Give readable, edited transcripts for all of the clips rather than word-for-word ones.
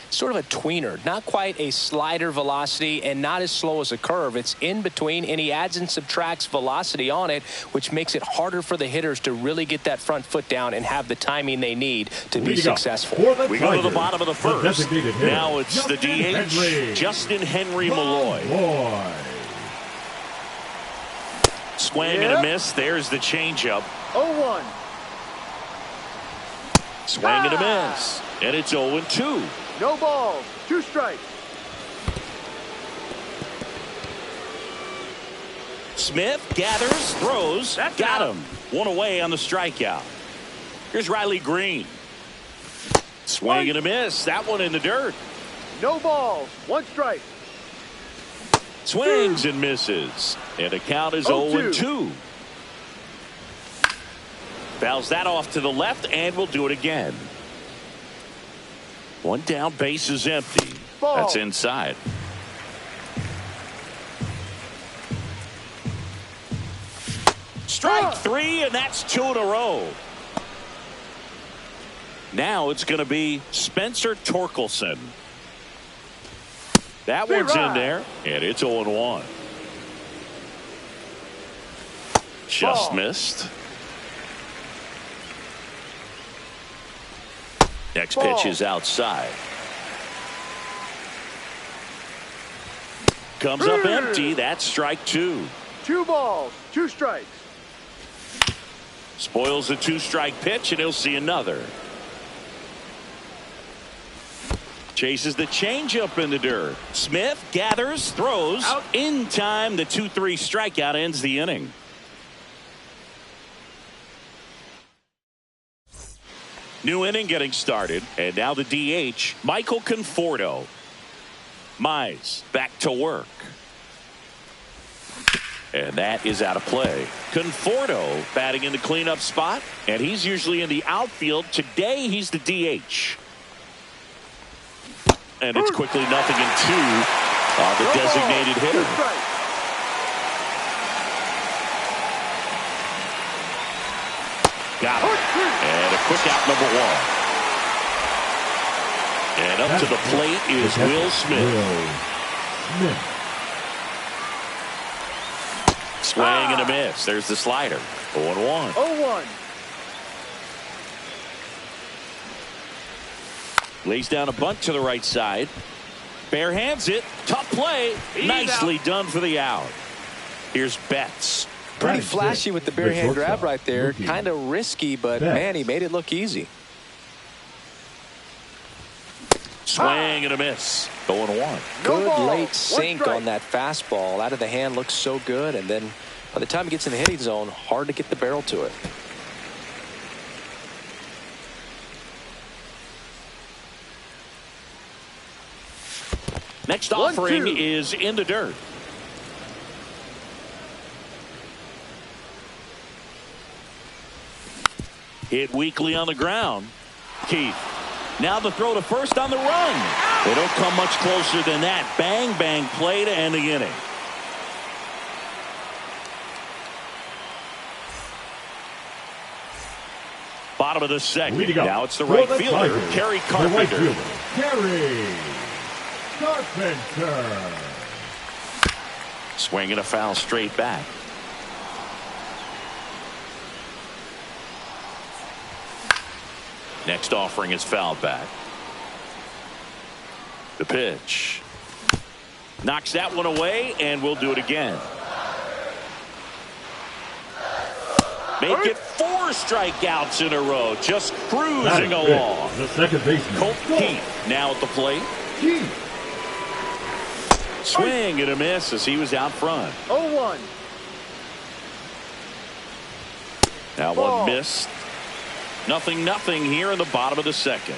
sort of a tweener, not quite a slider velocity and not as slow as a curve. It's in between, and he adds and subtracts velocity on it, which makes it harder for the hitters to really get that front foot down and have the timing they need to be successful. We go to the bottom of the first. Now it's the DH, Justin Henry Malloy. Swing and a miss. There's the changeup. 0-1. Swing and a miss. And it's 0-2. No balls. 2 strikes. Smith gathers, throws, got him. 1 away on the strikeout. Here's Riley Green. Swing and a miss. That one in the dirt. No balls. 1 strike. Swings and misses. And the count is 0-2. Fouls that off to the left, and we'll do it again. 1 down, base is empty. Ball. That's inside. Strike 3, and that's 2 in a row. Now it's going to be Spencer Torkelson. That one's in there, and it's 0-1. Just missed. Next pitch is outside. Comes up empty. That's strike 2. 2 balls, 2 strikes. Spoils the 2-strike pitch, and he'll see another. Chases the changeup in the dirt. Smith gathers, throws. Out. In time, the 2-3 strikeout ends the inning. New inning getting started, and now the DH, Michael Conforto. Mize back to work. And that is out of play. Conforto batting in the cleanup spot, and he's usually in the outfield. Today, he's the DH. And it's quickly 0-2 on the designated hitter. Got it. And a quick out, number 1. And up to the plate is Will Smith. Swing and a miss. There's the slider. 0-1. 0-1. Lays down a bunt to the right side. Bare hands it. Tough play. Nicely done for the out. Here's Betts. Pretty flashy with the bare hand grab right there. Kind of risky, but man, he made it look easy. Swing and a miss. 0-1. Good late sink on that fastball. Out of the hand, looks so good, and then by the time he gets in the hitting zone, hard to get the barrel to it. Next offering is in the dirt. Hit weakly on the ground. Keith. Now the throw to first on the run. They don't come much closer than that. Bang, bang play to end the inning. Bottom of the second. Now it's the right fielder, Kerry Carpenter. Kerry Carpenter. Swinging a foul straight back. Next offering is fouled back. The pitch. Knocks that one away, and we'll do it again. Make it 4 strikeouts in a row. Just cruising along. The second baseman. Colt Keith now at the plate. Swing and a miss as he was out front. 0-1. Now one missed. 0-0 here in the bottom of the second.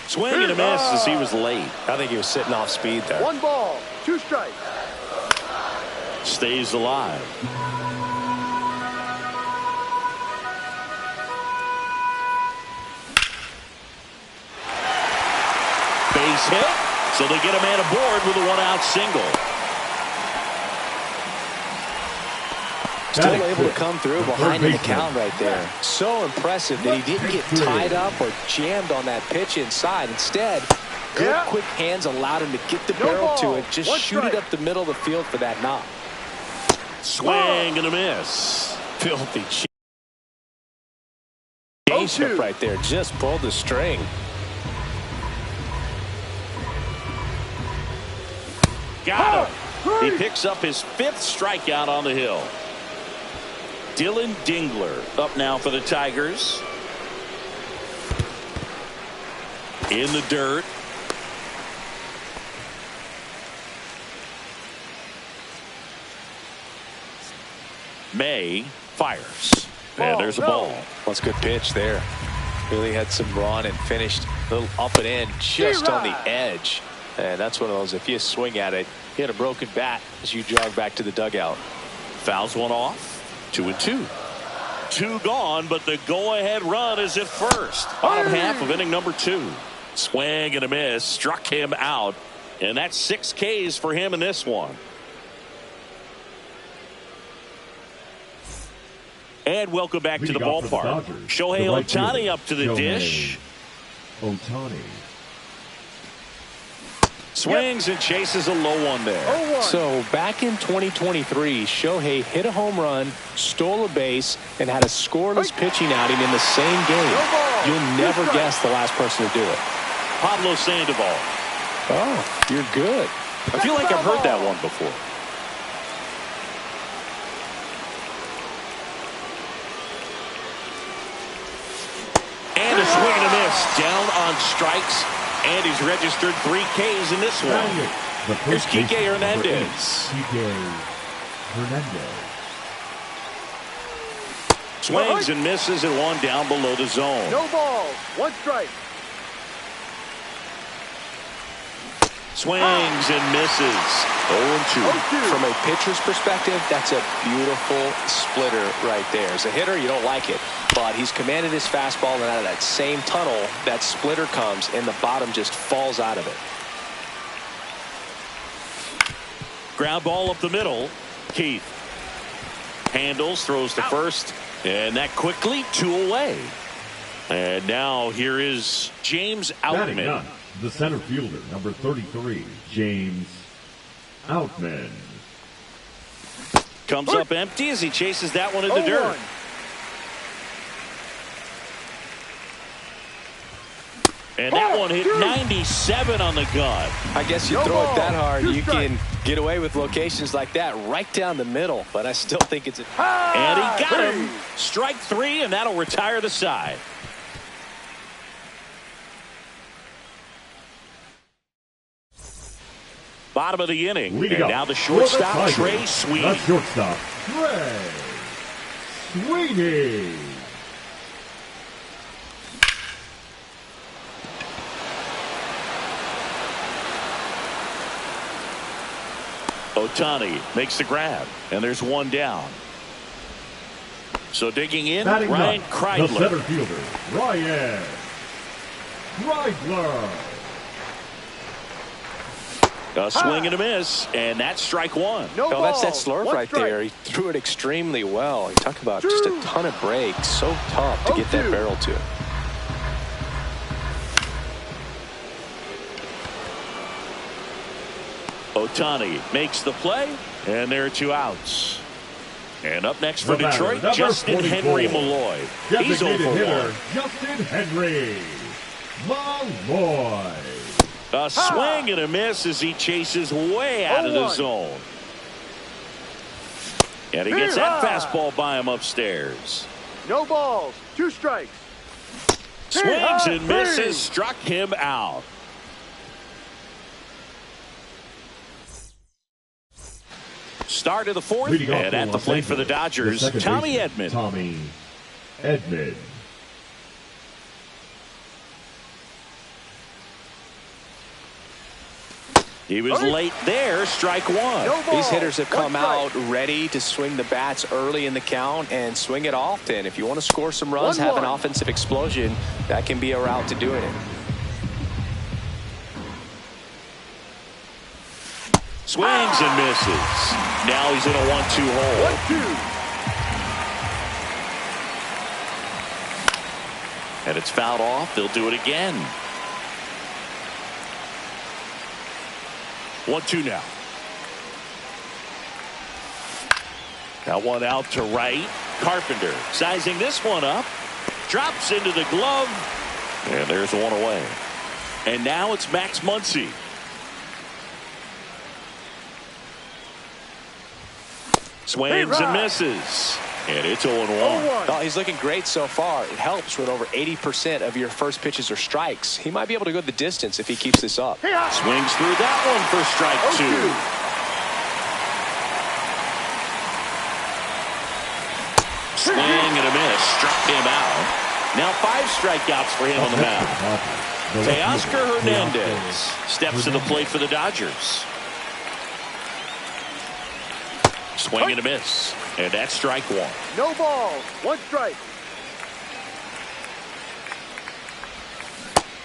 Swing and a miss as he was late. I think he was sitting off speed there. 1 ball, 2 strikes. Stays alive. Base hit, so they get a man aboard with a 1-out single. Still able to come through behind the count right there. So impressive that he didn't get tied up or jammed on that pitch inside. Instead, good quick hands allowed him to get the barrel to it. Just shoot it up the middle of the field for that knock. Swing and a miss. Filthy changeup right there. Just pulled the string. Got him. He picks up his 5th strikeout on the hill. Dylan Dingler up now for the Tigers. In the dirt. May fires. And there's a ball. That's a good pitch there. Really had some run and finished a little up and in just on the edge. And that's one of those, if you swing at it, you had a broken bat as you jog back to the dugout. Fouls one off. 2-2. 2 gone, but the go-ahead run is at first. Bottom half of inning number 2. Swing and a miss. Struck him out. And that's 6 Ks for him in this one. And welcome back to the ballpark. Shohei Ohtani up to the dish. Ohtani. Swings and chases a low one there. So back in 2023, Shohei hit a home run, stole a base, and had a scoreless pitching outing in the same game. You'll never guess the last person to do it. Pablo Sandoval. Oh, you're good. I feel like I've heard that one before. And a swing and a miss. Down on strikes. And he's registered 3 Ks in this one. Here's Kike Hernandez. Swings and misses and 1 down below the zone. No balls. 1 strike. Swings and misses. 0-2. From a pitcher's perspective, that's a beautiful splitter right there. As a hitter, you don't like it. But he's commanded his fastball, and out of that same tunnel, that splitter comes, and the bottom just falls out of it. Ground ball up the middle. Keith handles, throws to first, and that quickly 2 away. And now here is James Outman. The center fielder, number 33, James Outman. Comes up empty as he chases that one in the dirt. And that one hit 97 on the gun. I guess you throw it that hard, you can get away with locations like that right down the middle. But I still think it's a... And he got him. Strike 3, and that'll retire the side. Bottom of the inning. And now the shortstop, Trey Sweeney. The shortstop, Trey Sweeney. Ohtani makes the grab, and there's 1 down. So digging in, Batting Ryan up, Kreidler. the center fielder, Ryan Kreidler. A swing and a miss, and that's strike 1. Oh, that's that slurve right there. He threw it extremely well. You talk about just a ton of breaks. So tough to get that barrel to. Ohtani makes the play, and there are 2 outs. And up next for The batter, Detroit, Justin 44. Henry Malloy. He's Designated 0 for hitter, 1. Justin Henry Malloy. A swing and a miss as he chases way out of the zone. And he gets that fastball by him upstairs. No balls. 2 strikes. Swings and misses, struck him out. Start of the 4th, and at the plate for the Dodgers, Tommy Edman. Tommy Edman. He was late there, strike 1. These hitters have come out ready to swing the bats early in the count and swing it often. If you want to score some runs, have an offensive explosion, that can be a route to doing it. Swings and misses. Now he's in a 1-2 hole. And it's fouled off. They'll do it again. 1-2 now. That one out to right. Carpenter sizing this one up. Drops into the glove. And there's one away. And now it's Max Muncy. Swings and misses. And it's 0-1. Oh, he's looking great so far. It helps when over 80% of your first pitches are strikes. He might be able to go the distance if he keeps this up. Swings through that one for strike 2. Swing and a miss. Struck him out. Now 5 strikeouts for him on the mound. Teoscar Hernandez steps to the plate for the Dodgers. Swing and a miss. And that's strike 1. No balls. 1 strike.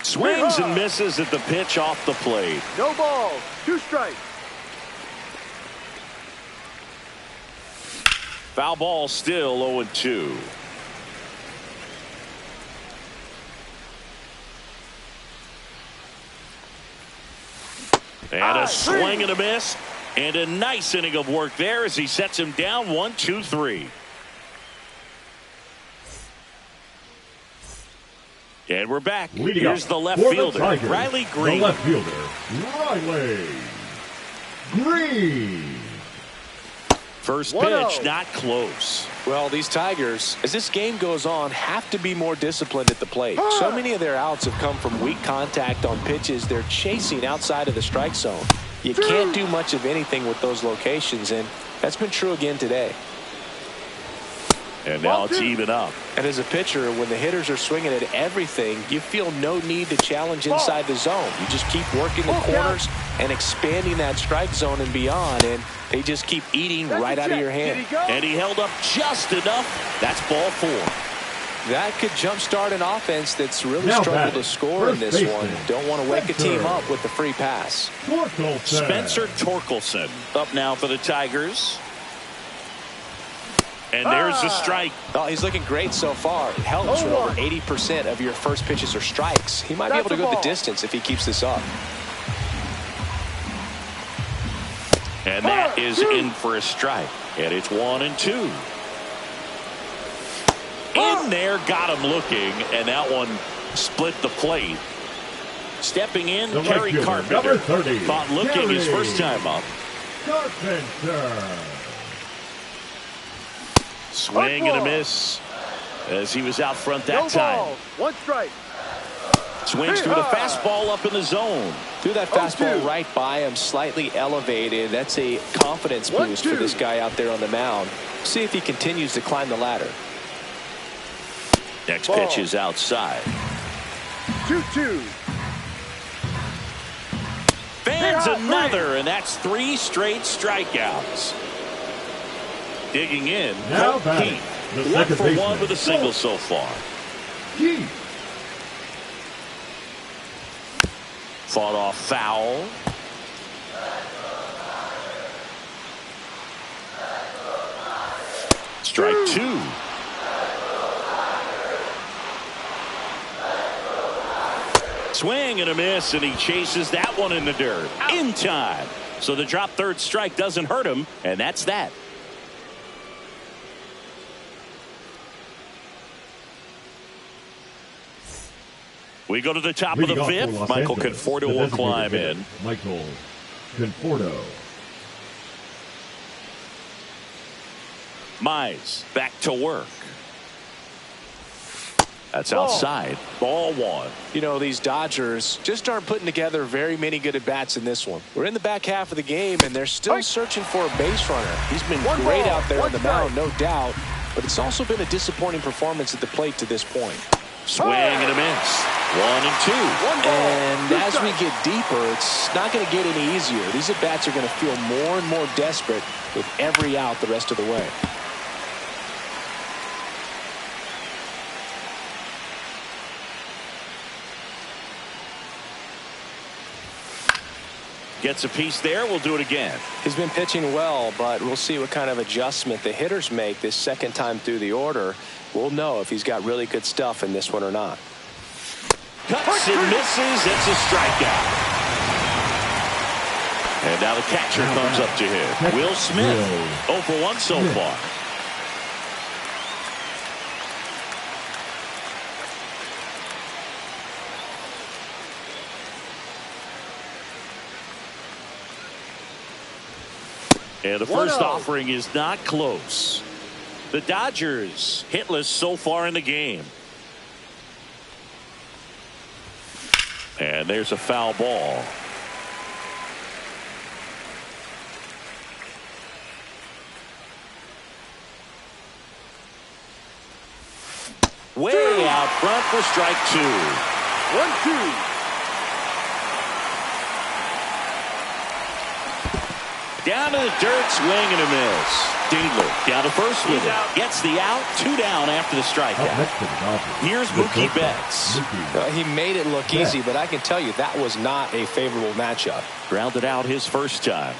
Swings and misses at the pitch off the plate. No balls. 2 strikes. Foul ball, still 0-2. And a swing and a miss. And a nice inning of work there as he sets him down 1-2-3. And we're back. Here's the left fielder, Riley Green. The left fielder, Riley Green. First pitch, not close. Well, these Tigers, as this game goes on, have to be more disciplined at the plate. So many of their outs have come from weak contact on pitches they're chasing outside of the strike zone. You can't do much of anything with those locations, and that's been true again today. And now it's even up. And as a pitcher, when the hitters are swinging at everything, you feel no need to challenge inside the zone. You just keep working the corners and expanding that strike zone and beyond, and they just keep eating right out of your hand. And he held up just enough. That's ball 4. That could jumpstart an offense that's really struggled to score in this one. Don't want to wake a team up with the free pass. Spencer Torkelson up now for the Tigers. And there's the strike. Oh, he's looking great so far. It helps when over 80% of your first pitches are strikes. He might be able to go the distance if he keeps this up. And that is in for a strike. And it's 1-2. In there, got him looking, and that one split the plate. Stepping in, Kerry Carpenter. Thought looking his first time up. Carpenter. Swing and a miss as he was out front that time. 1 strike. Swings through the fastball up in the zone. Threw that fastball right by him, slightly elevated. That's a confidence boost for this guy out there on the mound. See if he continues to climb the ladder. Next pitch is outside. 2-2. Fans another, and that's 3 straight strikeouts. Digging in, Now Colt Keith. 1 for 1 with a single so far. Keith. Fought off foul. Strike 2. Swing and a miss, and he chases that one in the dirt in time. So the drop third strike doesn't hurt him, and that's that. We go to the top of the 5th. Michael Conforto will climb in. Michael Conforto. Mize back to work. That's outside. Ball 1. You know, these Dodgers just aren't putting together very many good at-bats in this one. We're in the back half of the game, and they're still searching for a base runner. He's been great out there on the mound, no doubt, but it's also been a disappointing performance at the plate to this point. Swing and a miss. 1-2. And as we get deeper, it's not going to get any easier. These at-bats are going to feel more and more desperate with every out the rest of the way. Gets a piece there. We'll do it again. He's been pitching well, but we'll see what kind of adjustment the hitters make this second time through the order. We'll know if he's got really good stuff in this one or not. Swings and misses. It's a strikeout. And now the catcher comes up to hit. Will Smith, 0 for 1 so far. And the first offering is not close. The Dodgers hitless so far in the game. And there's a foul ball. Way out front for strike 2. 1-2. Down to the dirt, swing and a miss. Dingler down to first with it. Gets the out, 2 down after the strikeout. Here's Mookie Betts. He made it look easy, but I can tell you that was not a favorable matchup. Grounded out his first time.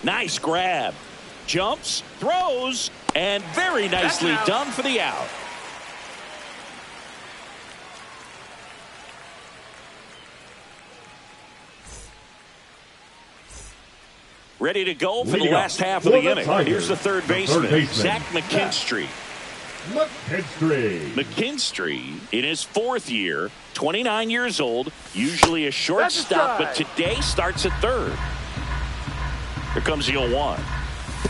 Nice grab. Jumps, throws, and very nicely done for the out. Ready to go for the last half of the inning. Here's the third baseman, Zach McKinstry. McKinstry, in his 4th year, 29 years old, usually a shortstop, but today starts at third. Here comes the 0-1.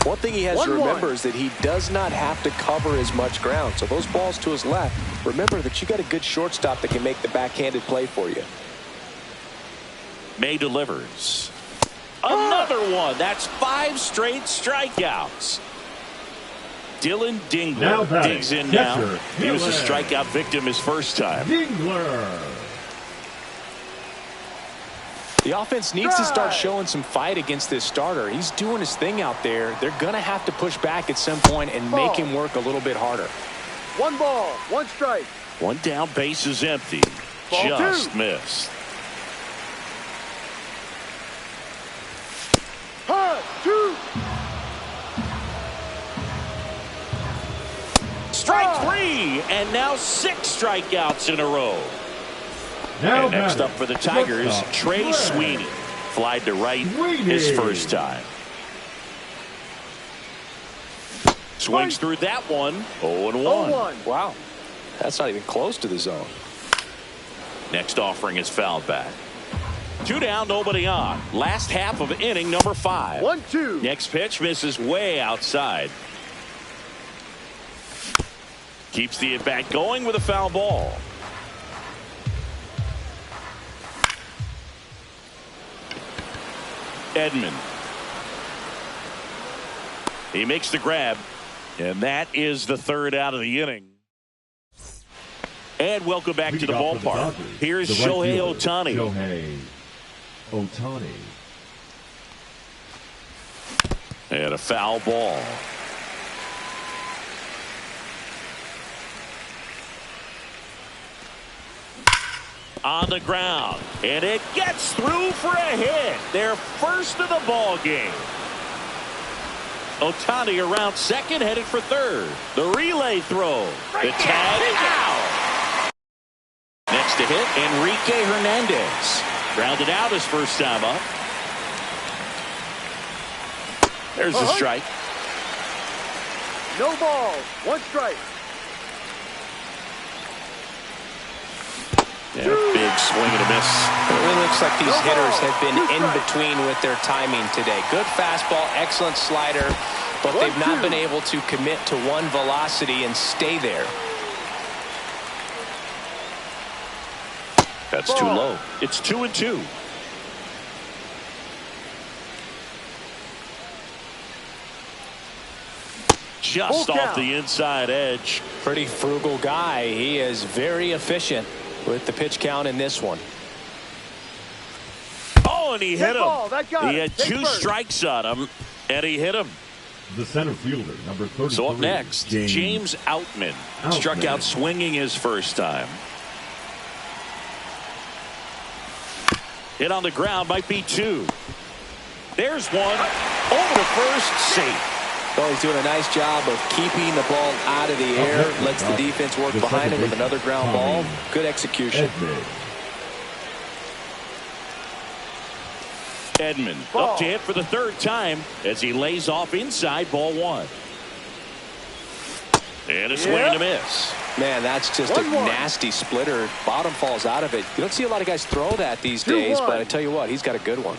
One thing he has to remember is that he does not have to cover as much ground. So those balls to his left, remember that you got a good shortstop that can make the backhanded play for you. May delivers. Another one. That's 5 straight strikeouts. Dylan Dingler digs in now. He was a strikeout victim his first time. The offense needs to start showing some fight against this starter. He's doing his thing out there. They're going to have to push back at some point and make him work a little bit harder. 1 ball, 1 strike. 1 down, base is empty. Ball Just 2. missed. Hard, 2. Strike 3, and now 6 strikeouts in a row. And next up for the Tigers, Trey Sweeney. Flied to right his first time. Swings through that one. 0-1. Wow. That's not even close to the zone. Next offering is fouled back. 2 down, nobody on. Last half of inning number 5. 1-2. Next pitch misses way outside. Keeps the at-bat going with a foul ball. Edman. He makes the grab, and that is the 3rd out of the inning. And welcome back to the ballpark. Here's Shohei Ohtani. And a foul ball. On the ground, and it gets through for a hit. Their first of the ball game. Ohtani around second, headed for third. The relay throw. The tag out. Next to hit, Enrique Hernandez. Grounded out his first time up. There's the strike. No ball, 1 strike. Yeah, big swing and a miss. It really looks like these hitters have been in between with their timing today. Good fastball, excellent slider, but they've not been able to commit to one velocity and stay there. That's too low. It's 2-2. Just off the inside edge. Pretty frugal guy. He is very efficient with the pitch count in this one. Oh, and he hit him. He had 2 strikes on him, and he hit him. The center fielder, number 33. So up next, James Outman. Struck out swinging his first time. Hit on the ground, might be 2. There's one. Over to first, safe. Well, he's doing a nice job of keeping the ball out of the air. Lets the defense work behind him with another ground ball. Good execution. Edman up to hit for the 3rd time as he lays off inside, ball 1. And a swing and a miss. Man, that's just a nasty splitter. Bottom falls out of it. You don't see a lot of guys throw that these days, but I tell you what, he's got a good one.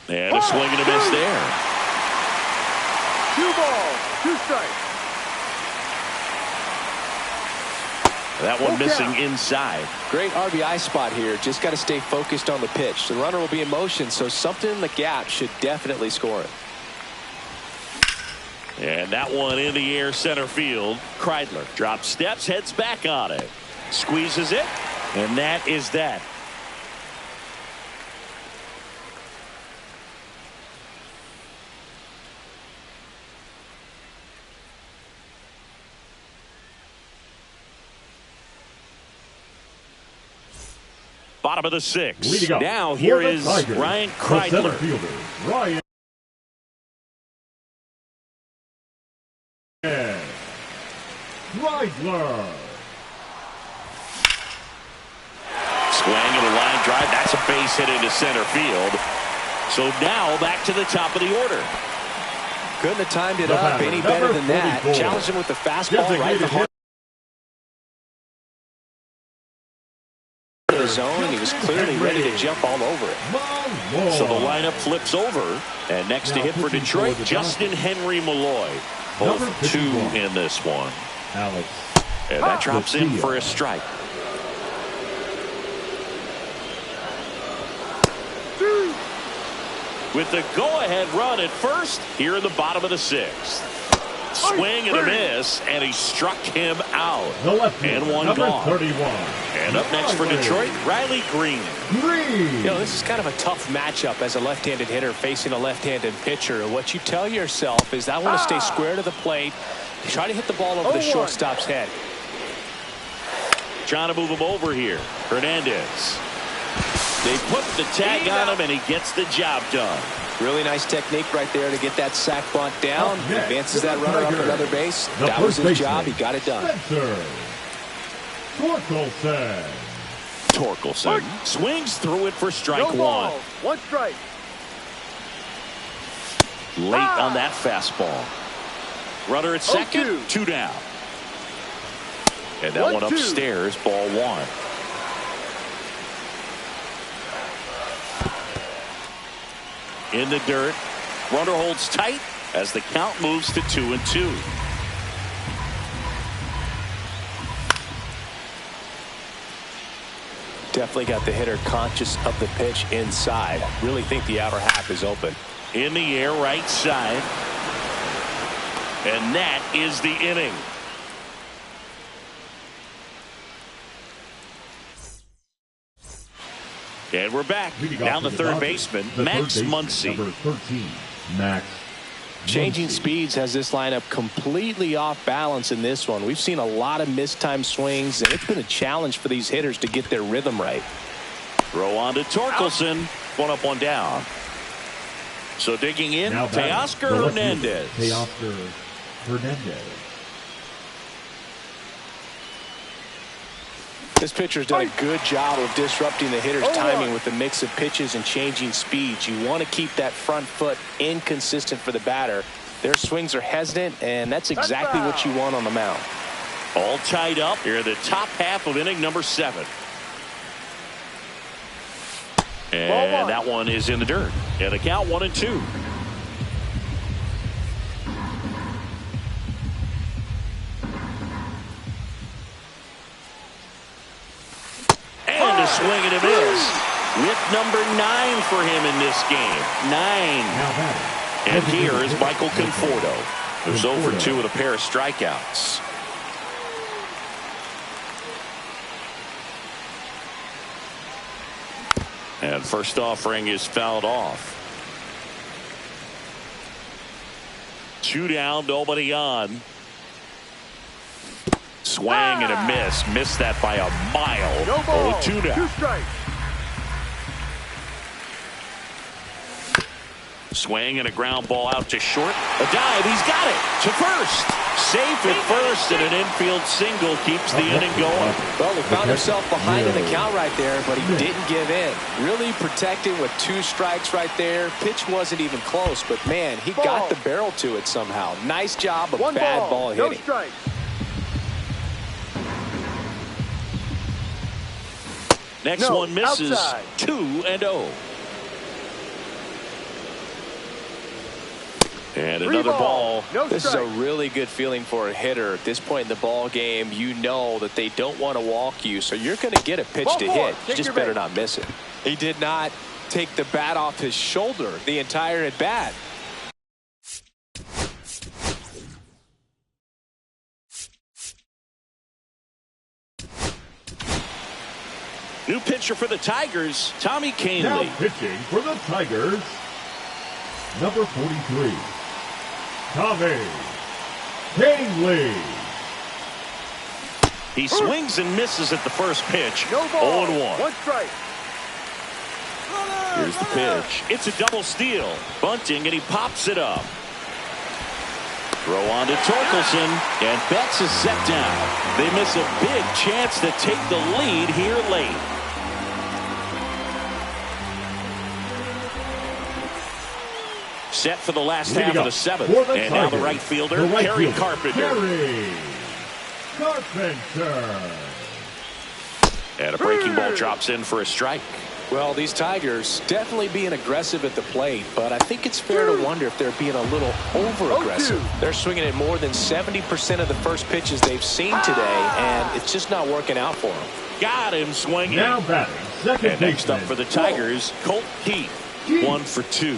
And a swing and a miss there. 2 balls, 2 strikes. That one missing inside. Great RBI spot here. Just got to stay focused on the pitch. The runner will be in motion, so something in the gap should definitely score it. And that one in the air center field. Kreidler drops steps, heads back on it. Squeezes it, and that is that. Bottom of the 6th. Now here is Ryan Kreidler. Ryan Kreidler. Swing and a line drive. That's a base hit into center field. So now back to the top of the order. Couldn't have timed it up any better than that. Challenged him with the fastball right in the heart of the zone, and he was clearly ready to jump all over it. So the lineup flips over, and next to hit for Detroit, Justin Henry Malloy. Both 2 in this one. And that drops in for a strike. With the go-ahead run at first, here in the bottom of the 6th. Swing and a miss, and he struck him out. And one gone. 31. And up next for Detroit, Riley Green. You know, this is kind of a tough matchup as a left-handed hitter facing a left-handed pitcher. What you tell yourself is, I want to stay square to the plate, try to hit the ball over the shortstop's head. Trying to move him over here. Hernandez. They put the tag on him, and he gets the job done. Really nice technique right there to get that sac bunt down. Advances that runner up another base. That was his job. He got it done. Torkelson swings through it for strike 1. 1 strike. Late on that fastball. Runner at second, 2 down. And that one upstairs, ball 1. In the dirt. Runner holds tight as the count moves to 2-2. Definitely got the hitter conscious of the pitch inside. Really think the outer half is open. In the air, right side. And that is the inning. And we're back. Down the third baseman, Max Muncy. Number 13, Max. Changing speeds has this lineup completely off balance in this one. We've seen a lot of mistimed swings, and it's been a challenge for these hitters to get their rhythm right. Throw on to Torkelson. 1 up, 1 down. So digging in, Teoscar Hernandez. Teoscar Hernandez. This pitcher's done a good job of disrupting the hitter's timing with the mix of pitches and changing speeds. You want to keep that front foot inconsistent for the batter. Their swings are hesitant, and that's exactly what you want on the mound. All tied up here in the top half of inning number 7. And that one is in the dirt. And the count 1-2. And a swing and a miss with number 9 for him in this game. 9. And here is Michael Conforto, who's 0 for 2 with a pair of strikeouts. And first offering is fouled off. 2 down, nobody on. Swang and a miss. Missed that by a mile. No ball. 0-2 now. 2 strikes. Swing and a ground ball out to short. A dive. He's got it to first. Safe at first, and an infield single keeps the inning going. Well, he found himself behind in the count right there, but he didn't give in. Really protecting with 2 strikes right there. Pitch wasn't even close, but man, he got the barrel to it somehow. Nice job of bad ball hitting. No strike. Next one misses. Outside. 2-0. And 3 another ball. No This is strike. a really good feeling for a hitter. At this point in the ball game, you know that they don't want to walk you, so you're going to get a pitch Ball to 4. hit. You Take just your better base. not miss it. He did not take the bat off his shoulder the entire at bat. New pitcher for the Tigers, Tommy Now Kahnle. pitching for the Tigers, number 43, Tommy Kahnle. He swings and misses at the first pitch. No ball. 0-1. 1 strike. Here's the pitch. It's a double steal. Bunting, and he pops it up. Throw on to Torkelson, and Betts is set down. They miss a big chance to take the lead here late. Set for the last half of the 7th. And now the right fielder, Harry Carpenter. Harry Carpenter. And a breaking ball drops in for a strike. Well, these Tigers definitely being aggressive at the plate, but I think it's fair to wonder if they're being a little over-aggressive. They're swinging at more than 70% of the first pitches they've seen today, and it's just not working out for them. Got him swinging. Now batting, second And next up baseman, for the Tigers, Colt Keith. 1 for 2.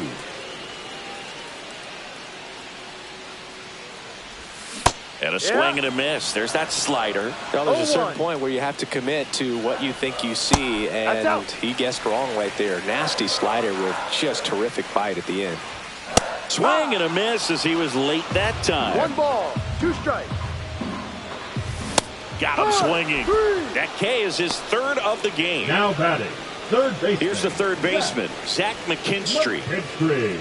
And a swing and a miss. There's that slider. Well, there's a certain 0-1. point where you have to commit to what you think you see, That's out. and he guessed wrong right there. Nasty slider with just terrific bite at the end. Swing and a miss as he was late that time. 1 ball. 2 strikes. Got him swinging. That K is his 3rd of the game. now batting, third baseman. Here's the third baseman, Zach McKinstry. McKinstry.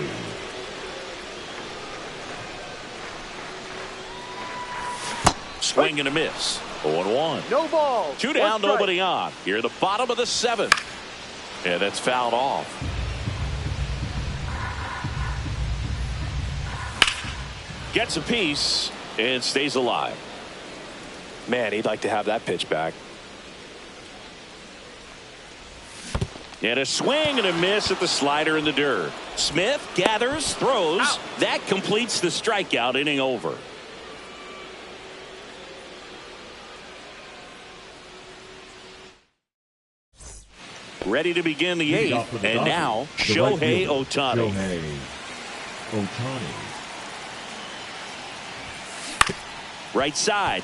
Swing and a miss. 0-1. No ball. 2 1 down, strike. nobody on. Here at the bottom of the 7th. And that's fouled off. Gets a piece and stays alive. Man, he'd like to have that pitch back. And a swing and a miss at the slider in the dirt. Smith gathers, throws. Out. That completes the strikeout, inning over. Ready to begin the Leading off 8th. for the And Dodgers, now, the right Shohei fielder, Ohtani. Shohei Ohtani. Right side.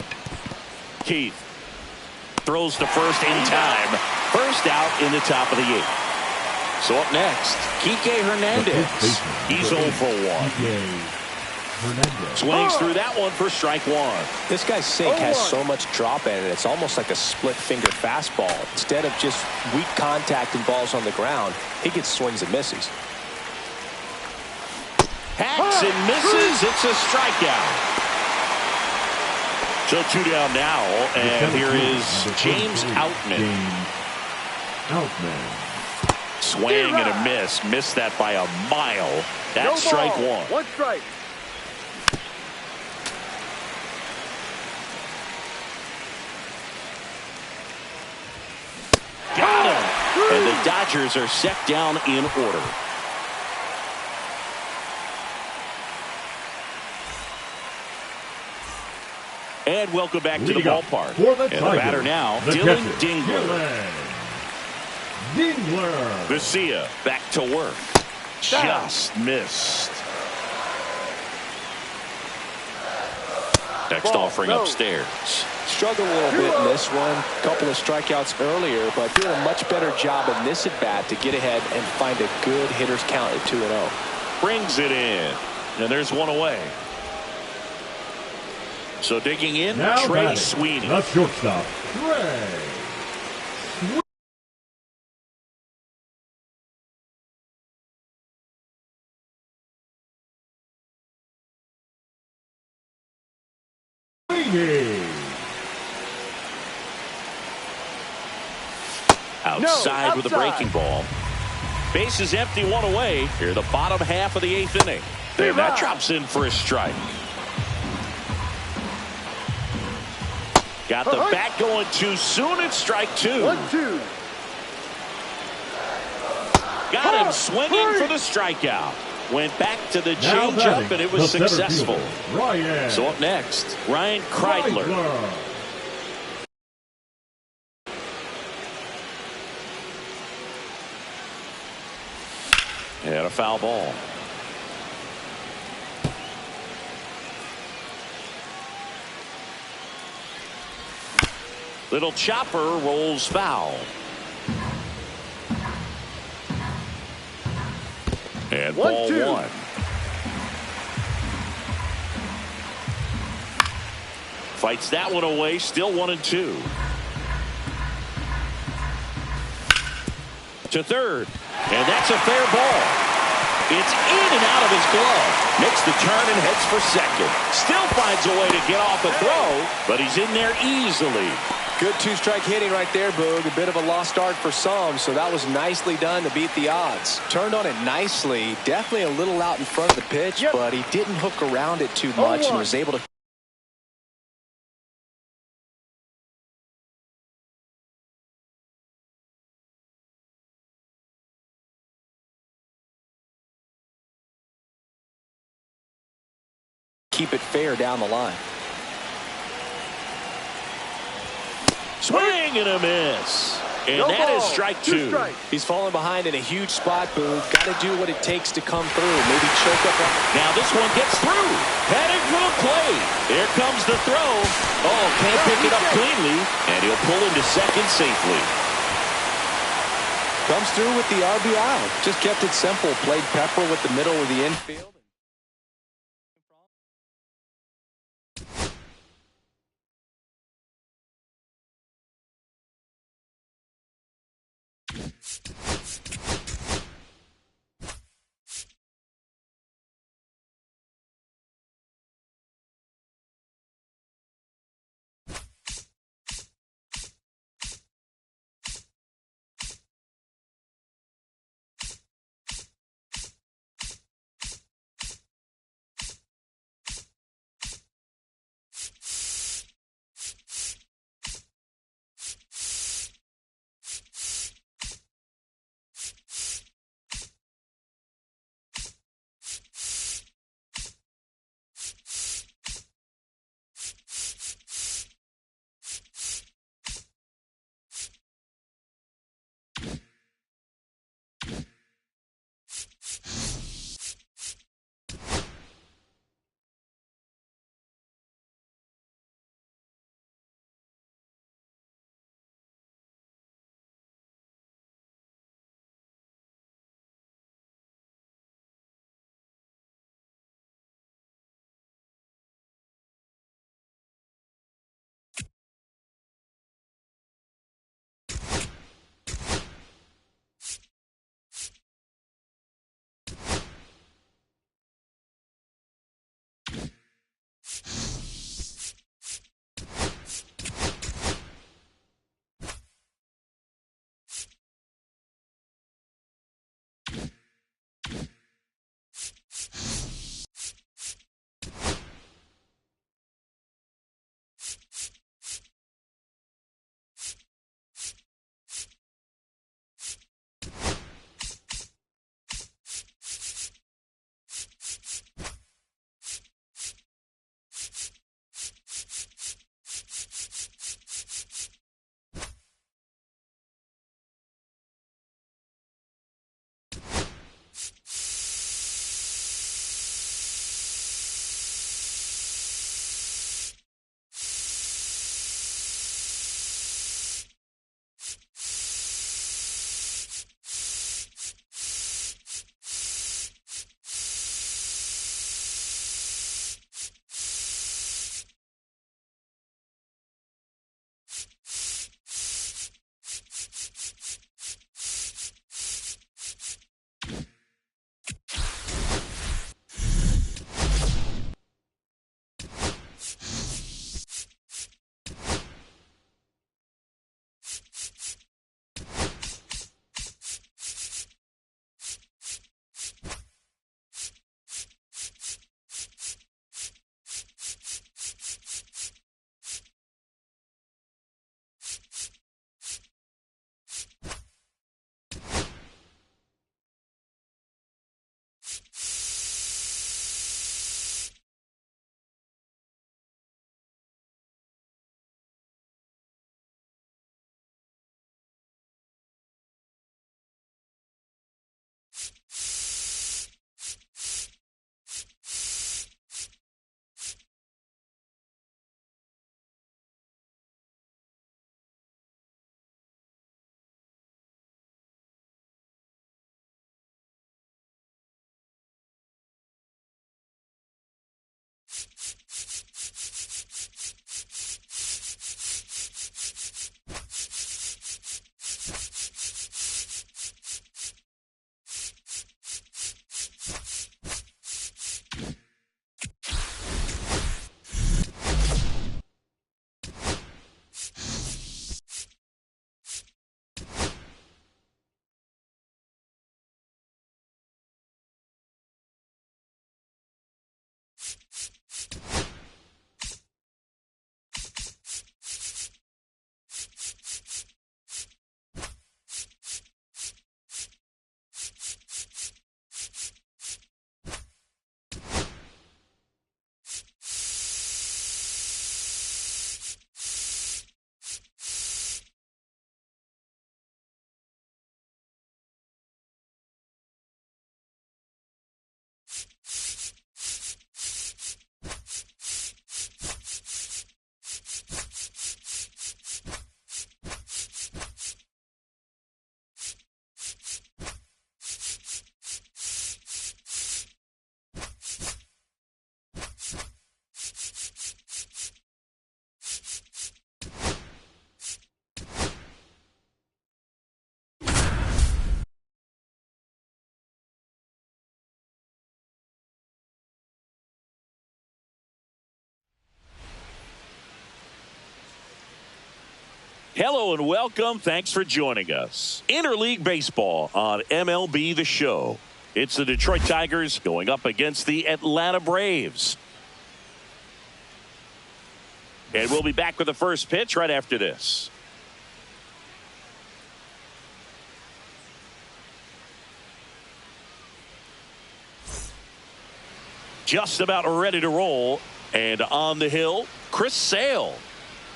Keith throws to first in time. First out in the top of the 8th. So up next, Kike Hernandez. He's 0 for 1. Kike Hernandez. Swings through that one for strike 1. This guy's sink has so much drop in it. It's almost like a split finger fastball. Instead of just weak contact and balls on the ground, he gets swings and misses. Hacks and misses. It's a strikeout. So 2 down now, and here is James Outman. James Outman. Swing and a miss. Missed that by a mile. That's No strike ball. 1. 1 strike. Got him. And the Dodgers are set down in order. And welcome back to the Leading up ballpark. for the And the Tigers, batter now, the Dylan catcher, Dingler. Dingler. Garcia back to work. Just missed. Next Ball, offering no. upstairs. Struggled a little bit in this one. Couple of strikeouts earlier, but doing a much better job in this at-bat to get ahead and find a good hitter's count at 2-0. Brings it in. And there's one away. So digging in, Now Trey batting, Sweeney. the shortstop, Trey. Sweeney. Outside with a breaking ball. Base is empty, one away. Here, the bottom half of the 8th inning. And that drops in for a strike. Got the bat going too soon. It's strike 2. 1-2. Got him swinging for the strikeout. Went back to the changeup, and it was successful. Ryan. So up next, Ryan Kreidler. And a foul ball. Little chopper rolls foul. And ball 1. Fights that one away. Still 1-2. To third. And that's a fair ball. It's in and out of his glove. Makes the turn and heads for second. Still finds a way to get off a throw, but he's in there easily. Good two-strike hitting right there, Boog. A bit of a lost start for some, so that was nicely done to beat the odds. Turned on it nicely. Definitely a little out in front of the pitch, but he didn't hook around it too much and was able to keep it fair down the line. Swing and a miss. And that is strike 2. He's falling behind in a huge spot, Boog. Got to do what it takes to come through. Maybe choke up. Now this one gets through. Heading for the plate. Here comes the throw. Oh, can't pick it up cleanly. And he'll pull into second safely. Comes through with the RBI. Just kept it simple. Played pepper with the middle of the infield. Hello and welcome. Thanks for joining us. Interleague Baseball on MLB The Show. It's the Detroit Tigers going up against the Atlanta Braves. And we'll be back with the first pitch right after this. Just about ready to roll. And on the hill, Chris Sale.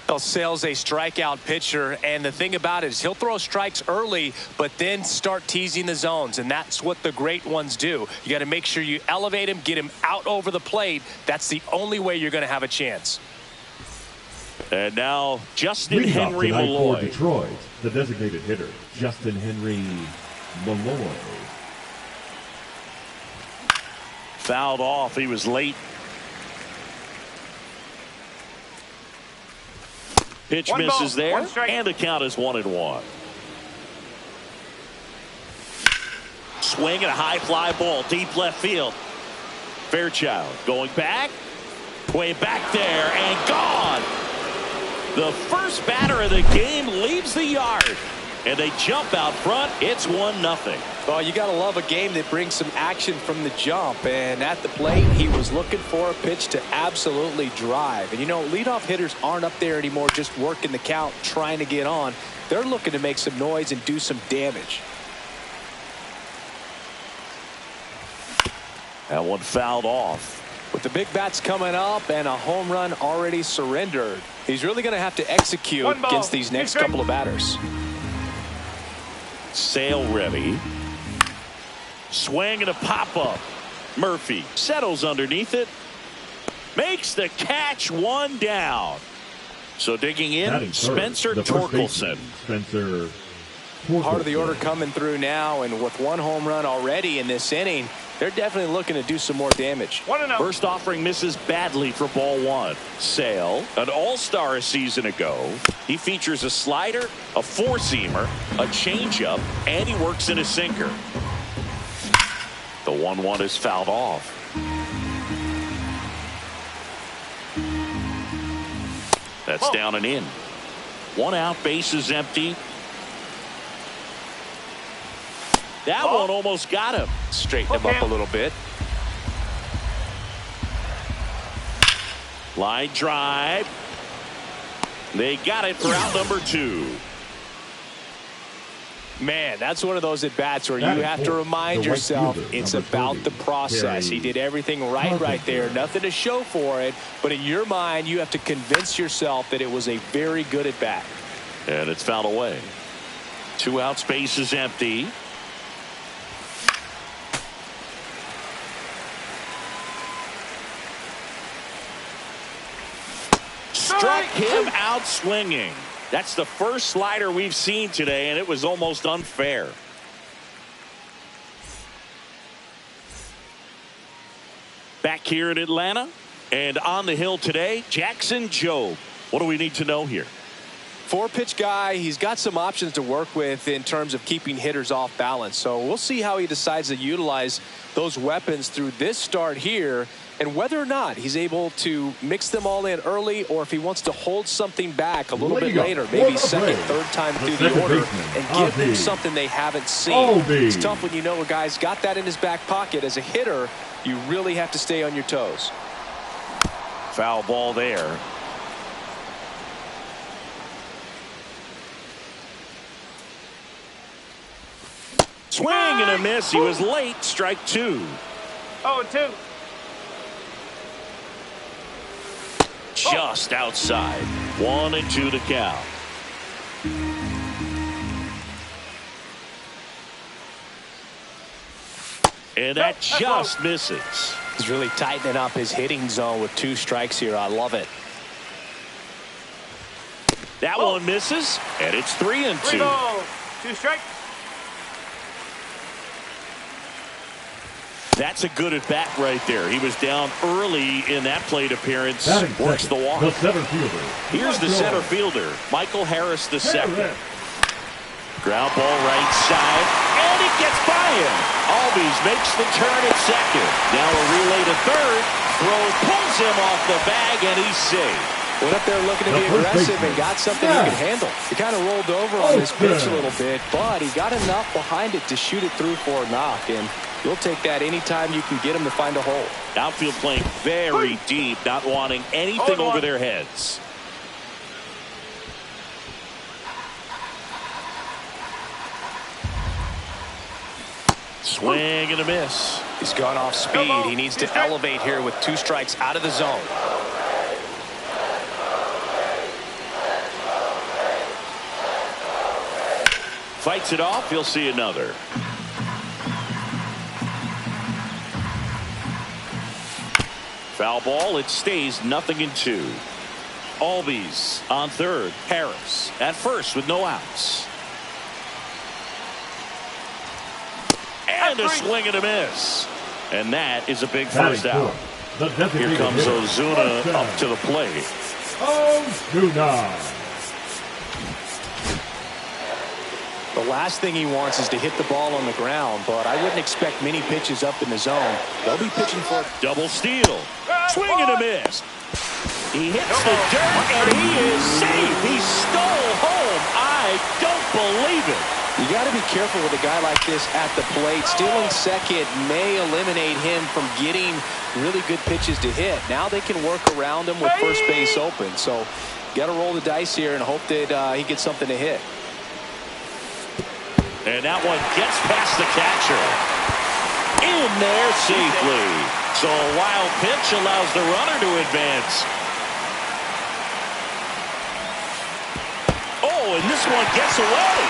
Well, Sale's a strikeout pitcher, and the thing about it is he'll throw strikes early, but then start teasing the zones, and that's what the great ones do. You got to make sure you elevate him, get him out over the plate. That's the only way you're going to have a chance. And now Justin Leading Henry off tonight for Malloy. Detroit, the designated hitter, Justin Henry Malloy. Fouled off. He was late. Pitch One misses ball, there, one strike. and the count is 1-1. Swing and a high fly ball, deep left field. Fairchild going back, way back there, and gone. The first batter of the game leaves the yard, and they jump out front. It's 1-0. Well, you got to love a game that brings some action from the jump. And at the plate, he was looking for a pitch to absolutely drive. And, you know, leadoff hitters aren't up there anymore just working the count, trying to get on. They're looking to make some noise and do some damage. That one fouled off. With the big bats coming up and a home run already surrendered, he's really going to have to execute One ball, against these next couple of batters. Sale ready. Swing and a pop-up. Murphy settles underneath it. Makes the catch, one down. So digging in, Batting third, Spencer the first Torkelson. baseman, Spencer Torkelson. Part of the order coming through now, and with one home run already in this inning, they're definitely looking to do some more damage. 1-0. First offering misses badly for ball one. Sale, an all-star a season ago. He features a slider, a four-seamer, a changeup, and he works in a sinker. The 1-1 is fouled off. That's down and in. One out, base is empty. That one almost got him. Straighten him up a little bit. Line drive. They got it for out number 2. Man, that's one of those at-bats where you Batting have to fourth, remind the right yourself fielder, it's number about 30, the process. He Terry did everything right there. Nothing to show for it. But in your mind, you have to convince yourself that it was a very good at-bat. And it's fouled away. 2 outs, base is empty. Struck him out swinging. That's the first slider we've seen today, and it was almost unfair. Back here in Atlanta, and on the hill today, Jackson Jobe. What do we need to know here? 4-pitch guy. He's got some options to work with in terms of keeping hitters off balance. So we'll see how he decides to utilize those weapons through this start here, and whether or not he's able to mix them all in early, or if he wants to hold something back a little bit later, maybe second, third time through the order, and give them something they haven't seen. It's tough when you know a guy's got that in his back pocket. As a hitter, you really have to stay on your toes. Foul ball there. Swing and a miss. He was late. Strike 2. 0-2. Just outside. 1-2 to count. And that just misses. He's really tightening up his hitting zone with 2 strikes here. I love it. That one misses, and it's 3-2. 3 balls, 2 strikes. That's a good at bat right there. He was down early in that plate appearance. Batting Works the second, walk. the center fielder. Here's the center fielder, Michael Harris the second. Ground ball right side, and it gets by him. Albies makes the turn at second. Now a relay to third. Throw pulls him off the bag, and he's safe. Went up there looking to be aggressive and got something he could handle. He kind of rolled over on this pitch a little bit, but he got enough behind it to shoot it through for a knock, and you'll take that anytime you can get him to find a hole. Outfield playing very deep, not wanting anything over their heads. Swing and a miss. He's gone off speed. He needs to elevate here with 2 strikes out of the zone. Fights it off. He'll see another. Foul ball. It stays 0-2. Albies on third. Harris at first with no outs. And a swing and a miss. And that is a big first out. Here comes Ozuna up to the plate. Ozuna. The last thing he wants is to hit the ball on the ground, but I wouldn't expect many pitches up in the zone. They'll be pitching for double steal. Swing and a miss. He hits the dirt, and he is safe. He stole home. I don't believe it. You got to be careful with a guy like this at the plate. Stealing second may eliminate him from getting really good pitches to hit. Now they can work around him with first base open. So got to roll the dice here and hope that he gets something to hit. And that one gets past the catcher. In there safely. So a wild pitch allows the runner to advance. Oh, and this one gets away.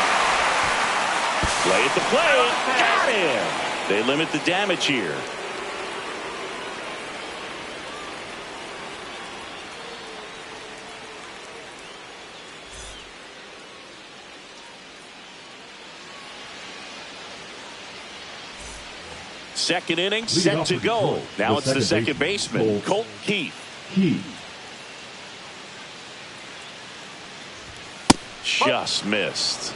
Play at the plate. Got him. They limit the damage here. Second inning set to go. Now it's the second baseman, Colt Keith. Just missed.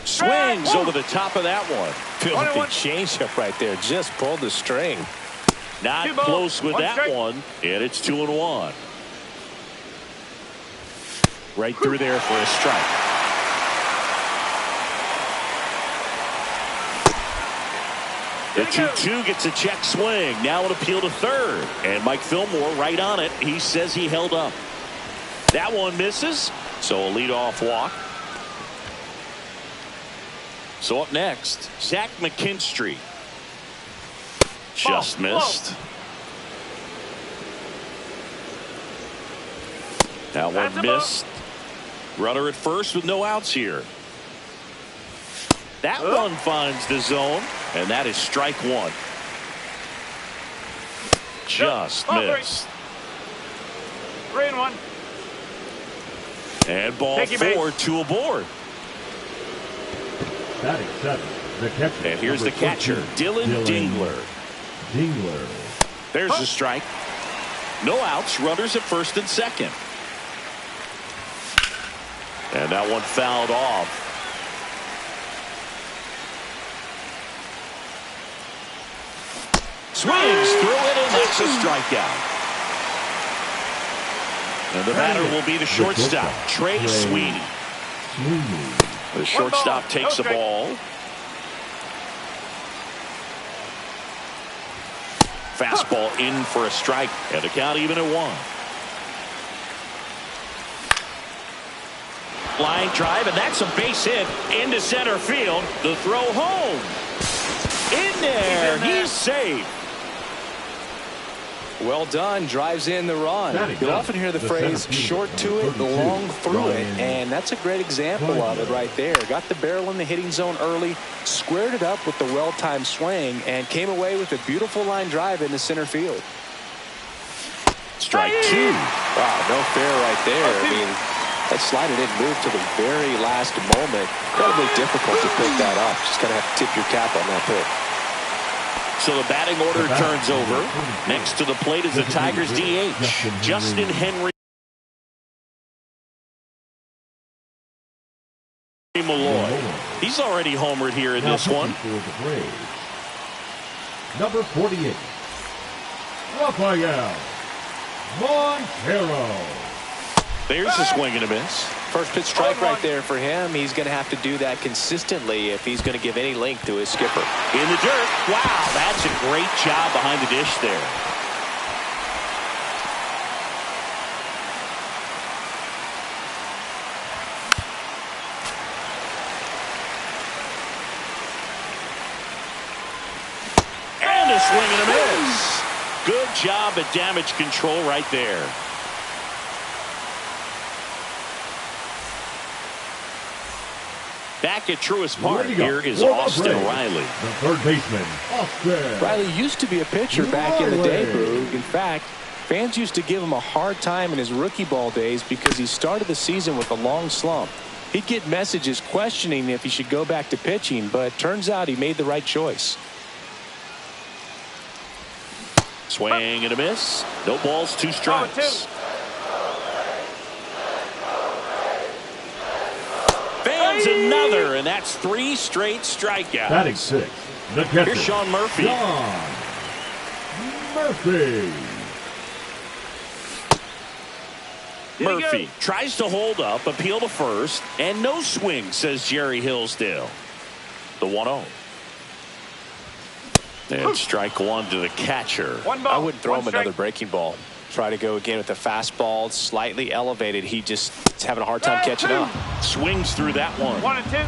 Swings over the top of that one. Filthy changeup right there. Just pulled the string. Not close with that one. And it's 2-1. Right through there for a strike. The 2-2 gets a check swing. Now an appeal to third. And Mike Fillmore right on it. He says he held up. That one misses. So a leadoff walk. So up next, Zach McKinstry. Just missed. That one missed. Runner at first with no outs here. That one finds the zone, and that is strike one. Just missed. 3-1. And ball 4, 2 aboard. Batting 7, the catcher. And here's the catcher, Dylan Dingler. There's the strike. No outs, runners at first and second. And that one fouled off. Swings through it, and that's a strikeout. And the batter will be the shortstop, Trey Sweeney. The shortstop takes the ball. Fastball in for a strike, and the count even at 1. Line drive, and that's a base hit into center field. The throw home. In there, he's safe. Well done. Drives in the run. You'll often hear the phrase short to it, long through it, and that's a great example of it right there. Got the barrel in the hitting zone early, squared it up with the well-timed swing, and came away with a beautiful line drive into center field. Strike 2. Wow, no fair right there. I mean, that slider didn't move to the very last moment. Incredibly difficult to pick that up. Just gonna have to tip your cap on that pick. So the batting order turns over. Next to the plate is the Tigers DH, Justin Henry Malloy. He's already homered here in this one. Number 48, Rafael Montero. There's a swing and a miss. First pitch strike right there for him. He's going to have to do that consistently if he's going to give any length to his skipper. In the dirt. Wow, that's a great job behind the dish there. And a swing and a miss. Good job at damage control right there. Back at Truist Park, here is Austin Riley. The third baseman, Austin. Riley used to be a pitcher back in the day, Boog. In fact, fans used to give him a hard time in his rookie ball days because he started the season with a long slump. He'd get messages questioning if he should go back to pitching, but it turns out he made the right choice. Swing and a miss. No balls, 2 strikes. Fans another, and that's 3 straight strikeouts. Batting 6. The catcher. Here's Sean Murphy. Sean Murphy. Murphy tries to hold up, appeal to first, and no swing, says Jerry Hillsdale. The 1-0. And strike 1 to the catcher. I wouldn't throw him another breaking ball. Try to go again with the fastball, slightly elevated. He just is having a hard time catching up. Swings through that one. 1 and 2.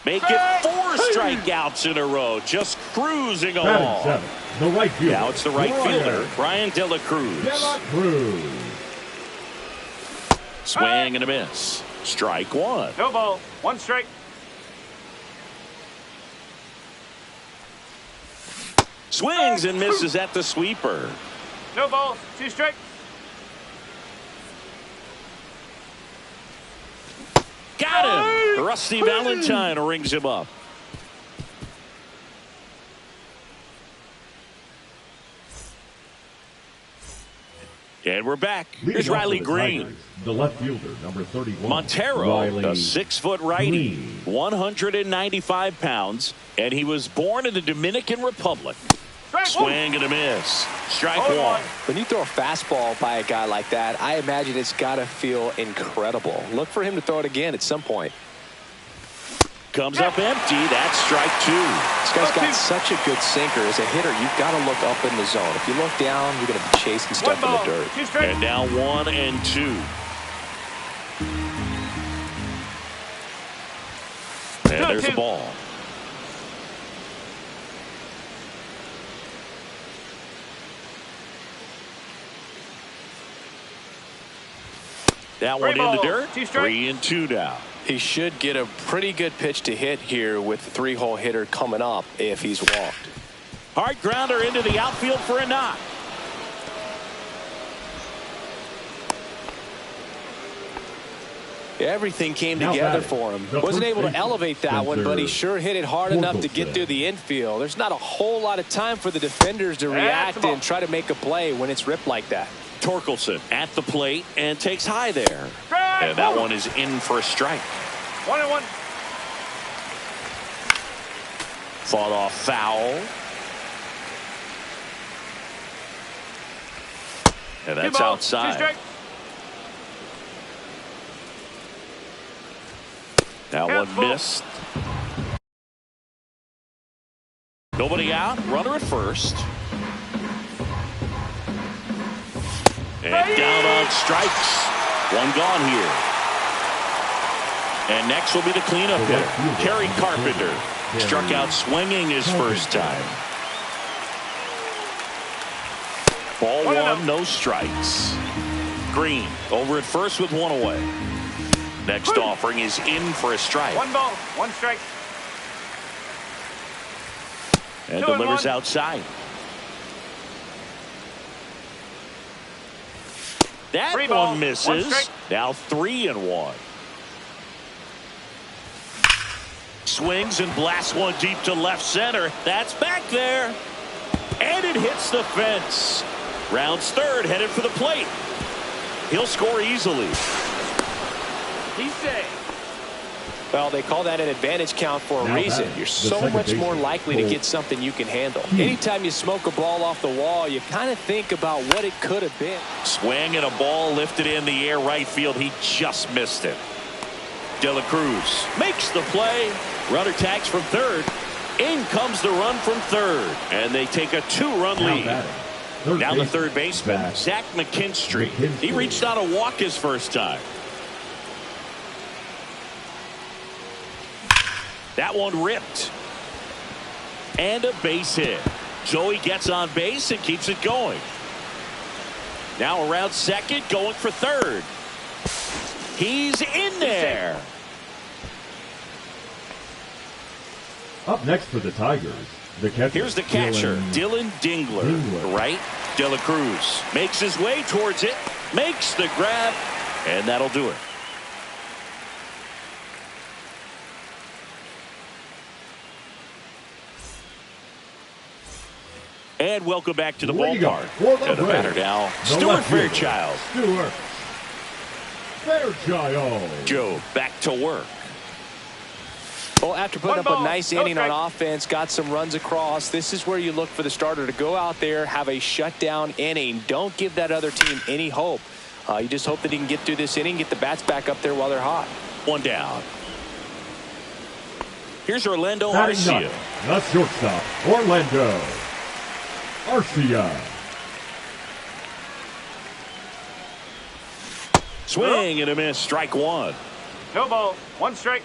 Make it 4 strikeouts in a row. Just cruising Batting along. 7. The right fielder. Now it's the right fielder, Brian De La Cruz. De La Cruz. Swing and a miss. Strike 1. No ball. 1 strike. Swings and misses at the sweeper. No ball. 2 strikes. Got him. Rusty Valentine rings him up. And we're back. Here's Riley Green. The left fielder, number 31. Montero, Riley a 6-foot righty, Green. 195 pounds, and he was born in the Dominican Republic. Swing and a miss. Strike 1. When you throw a fastball by a guy like that, I imagine it's got to feel incredible. Look for him to throw it again at some point. Comes up empty. That's strike 2. This guy's got such a good sinker. As a hitter, you've got to look up in the zone. If you look down, you're going to be chasing stuff in the dirt. 2 strikes. And now 1 and 2. And there's the ball. That one in the dirt. 3 and 2 now. He should get a pretty good pitch to hit here with the 3-hole hitter coming up if he's walked. Hard grounder into the outfield for a knock. Everything came Now together batting, for him. the Wasn't first able to baseman, elevate that one, but he sure hit it hard enough to get through the infield. There's not a whole lot of time for the defenders to react and try to make a play when it's ripped like that. Torkelson at the plate and takes high there. And that one is in for a strike. 1 and 1. Fought off foul. And that's 2 balls, 2 outside. strikes. That one missed. Nobody out. Runner at first. And down on strikes. 1 gone here. And next will be the cleanup hitter, Kerry Carpenter. Struck out swinging his first time. Ball 1, no strikes. Green over at first with 1 away. Next offering is in for a strike. 1 ball. 1 strike. And 2 and delivers 1. outside. That 3 one balls, 1 misses. strike. Now 3 and 1. Swings and blasts one deep to left center. That's back there. And it hits the fence. Rounds third, headed for the plate. He'll score easily. He's safe. Well, they call that an advantage count for a reason. You're so much more likely to get something you can handle. Anytime you smoke a ball off the wall, you kind of think about what it could have been. Swing and a ball lifted in the air right field. He just missed it. De La Cruz makes the play. Runner tags from third. In comes the run from third. And they take a 2-run lead. Now the third baseman, Zach McKinstry. He reached out a walk his first time. That one ripped. And a base hit. Joey gets on base and keeps it going. Now around second, going for third. He's in there. Up next for the Tigers, the catcher. Here's the catcher, Dylan Dingler. Right. De La Cruz makes his way towards it. Makes the grab. And that'll do it. And welcome back to the ballpark. To the batter now, Stuart Fairchild. Stuart Fairchild. Joe back to work. Well, after putting up a nice inning on offense, got some runs across, this is where you look for the starter to go out there, have a shutdown inning. Don't give that other team any hope. You just hope that he can get through this inning, get the bats back up there while they're hot. One down. Here's Orlando Arcia. The shortstop, Orlando Arcia. Swing and a miss. Strike one. No ball. 1 strike.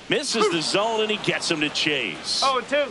Misses the zone and he gets him to chase. 0-2.